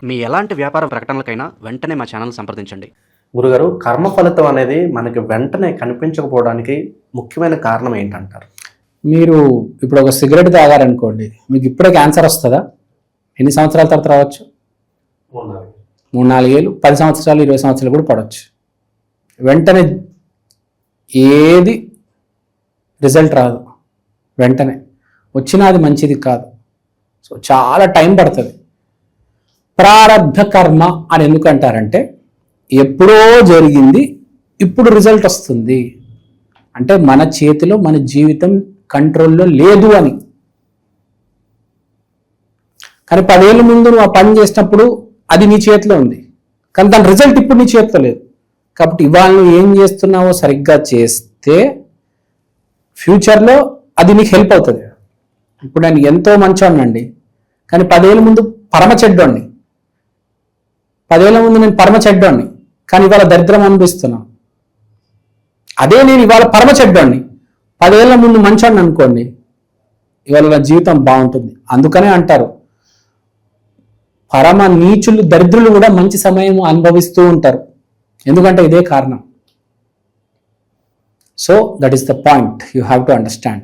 మీ ఎలాంటి వ్యాపార ప్రకటనలకైనా వెంటనే మా ఛానల్ సంప్రదించండి. గురుగారు, కర్మ ఫలితం అనేది మనకి వెంటనే కనిపించకపోవడానికి ముఖ్యమైన కారణం ఏంటంటారు? మీరు ఇప్పుడు ఒక సిగరెట్ తాగారనుకోండి, మీకు ఇప్పుడే క్యాన్సర్ వస్తుందా? ఎన్ని సంవత్సరాల తర్వాత రావచ్చు? 3-4 ఏళ్ళు, 10 సంవత్సరాలు, 20 సంవత్సరాలు కూడా పడవచ్చు. వెంటనే ఏది రిజల్ట్ రాదు. వెంటనే వచ్చినా అది మంచిది కాదు. సో చాలా టైం పడుతుంది. ప్రారబ్ధ కర్మ అని ఎందుకు అంటారంటే, ఎప్పుడో జరిగింది ఇప్పుడు రిజల్ట్ వస్తుంది అంటే మన చేతిలో మన జీవితం కంట్రోల్లో లేదు అని. కానీ 10 ఏళ్ళ ముందు నువ్వు ఆ పని చేసినప్పుడు అది నీ చేతిలో ఉంది, కానీ దాని రిజల్ట్ ఇప్పుడు నీ చేతిలో లేదు. కాబట్టి ఇవాళ నువ్వు ఏం చేస్తున్నావో సరిగ్గా చేస్తే ఫ్యూచర్లో అది నీకు హెల్ప్ అవుతుంది. ఇప్పుడు నేను ఎంతో మంచోనండి, కానీ 10 ఏళ్ళ ముందు పరమ చెడ్డోడిని. 10 ఏళ్ళ ముందు నేను పరమ చెడ్డోడిని, కానీ ఇవాళ దరిద్రం అనిపిస్తున్నాను. అదే నేను ఇవాళ పరమ చెడ్డోడిని, 10 ఏళ్ళ ముందు మంచోడిని అనుకోండి, ఇవాళ నా జీవితం బాగుంటుంది. అందుకనే అంటారు, పరమ నీచులు, దరిద్రులు కూడా మంచి సమయం అనుభవిస్తూ ఉంటారు. ఎందుకంటే ఇదే కారణం. So that is the point you have to understand.